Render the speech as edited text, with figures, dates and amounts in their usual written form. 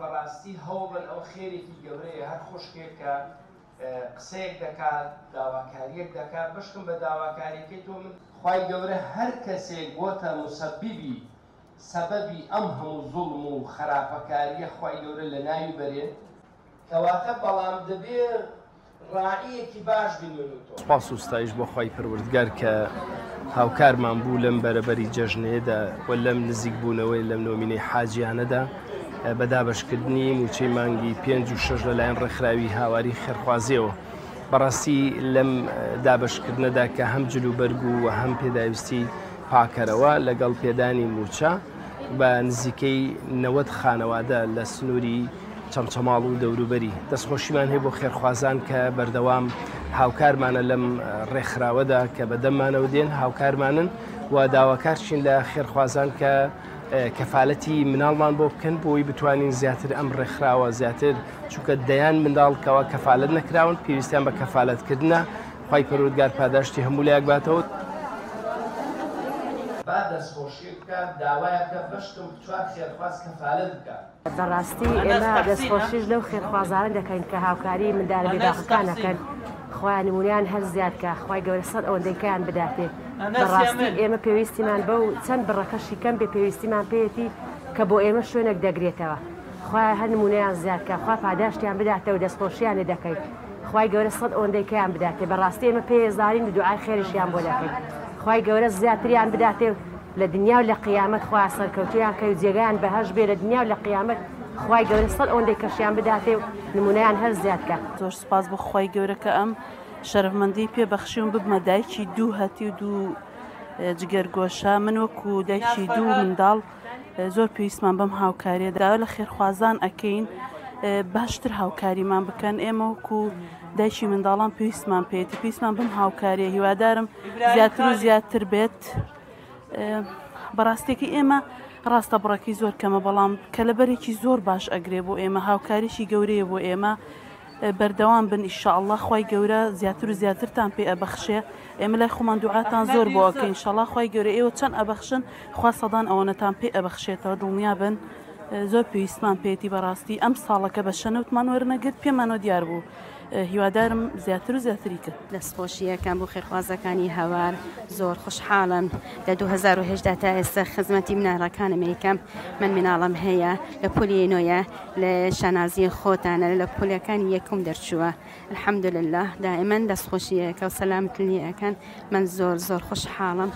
بەڕاستی هەوڵ ئەو خێرێکی گەورەیە هەر خوشکێکە قسەیەک دەکات داواکاریەک دەکات بشکم بە داواکاریەکەی تۆ من خوای گەورە هەر کەسێک بۆتە مسەبیبی سەبەبی ئەم هەموو زوڵم و خراپەکاریە خوای گەورە لە ناوی بەرێن کەواتە بەڵام دەبێت ڕاعیەکی باش بینێتەوە. سپاس و ستایش بۆ خوای پەروەردگار کە هاوکارمان بوو لەم بەرەبەری جەژنێدا و لەم نزیک بوونەوەی لەم نۆمینەی حاجیانەدا بەدابەشکردنی موچەی مانگی 5 و 6 لەلایەن ڕێکخراوی هاواری خێرخوازیەوە. بەڕاستی لەم دابەشکردنەدا کە هەم جلوبەرگ و هەم پێداویستی پاکەرەوە لەگەڵ پێدانی موچە بە نزیکەی 90 خانەوادە لە سنووری چەمچەماڵ و دەوروبەری دەستخۆشیمان هەیە بۆ خێرخوازان کە بەردەوام هاوکارمانە لەم ڕێکخراوەدا کە بەدەممانەوە دێن هاوکارمانن و داواکارچین لە خێرخوازان کە کەفالەتی مناڵمان بۆ بکەن بۆی بتوانین زیاتر ئەم ڕێکخراوە زیاتر چونکە دەیان منداڵکەوە کەفالەت نەکراون پێویستیان بە کەفالەتکردنە خوای پەروەردگار پاداشتی هەموو لایەک باتەوە. با دەستخۆشیێک بکات داوایەکە بەشتم چوار خێرخواز کەفالەت بکات. بەڕاستی ئێمە دەستخۆشیش لەو خێرخوازانە دەکەین کە هاوکاری منداڵە بێباقەکانەکەن خۆیان نمونیان هەر زیادکە خوای گەورە سەد ئەوەندەیکیان بداتێ. بەڕاستی ئێمە پێویستیمان بەو چەند بڕەکەشی کەم بێ پێویستیمان پێیەتی کە بۆ ئێمە شوێنێک دەگرێتەوە. خوای هەر نمونەیان زیادکە خوا پاداشتیان بداتێ و دەستخۆشییانێ دەکەیت. خوای گەورە سەد ئەوەندەیکیان بداتێ. بەڕاستی ئێمە پێزارین و دوعای خێریشیان بۆ دەکەین. خوای گەورە زیاتریان بداتێ لە دنیا و لە قیامەت خوا سەرکەوتویان کە و جێگەیان بەهەش بێ لە دنیا و لە قیامەت خوای گەورە سەد ئەوەندەی کەشیان بداتێ و نمونەیان هەر زیادکە. زۆر سپاس بۆ خوای گەورە کە ئەم شەرەفمەندی پێبەخشیون ببمە دایکی دوو هەتی و دوو جگەرگۆشە من وەکو دایکی دوو منداڵ زۆر پێویستمان بەم هاوکاریە داوا لە خێرخوازان ئەکەین باشتر هاوکاریمان بکەن ئێمە وەکو دایکی منداڵان پێویستمان پێێتی پێویستمان بم هاوکاریە هیوادارم زیاتر و زیاتر بێت. بەڕاستێکی ئێمە ڕاستە بڕەکەی زۆر کەمە بەڵام کە لەبەرێکی زۆر باش ئەگرێ بۆ ئێمە هاوکاریشی گەورەیە بۆ ئێمە بەردەوام بن ئیشاءالله خوای گەورە زیاتر و زیاترتان پێ ئەبەخشێ ئێمە لای خۆمان دوعاتان زۆر بۆ ئەکەین ئیشاءالله خوای گەورە ئێوە چەند ئەبەخشن خوا سەدان ئەوەنەتان پێ ئەبەخشێتەوە دڵنیا بن زۆر پێویستمان پێێتی بەڕاستی ئەم ساڵەکە بە شەنەوتمان وەرنەگرت پێمانەوە دیار بوو هیوادارم زیاتر و زیاتری کرد. دەستخۆشیەکان بۆ خێرخوازەکانی هەوار زۆر خوشحاڵم لە 2010 تا ئێستا خزمەتی مناڵەکانم یەکەم من مناڵم هەیە لە پۆلی نۆیە لە شانازی خۆتانە لە پۆلەکانی یەکم دەرچووە الحەمدولله دائیمەن دەستخۆشیەکە و سەلامتنیەکان من زۆر خوشحاڵم.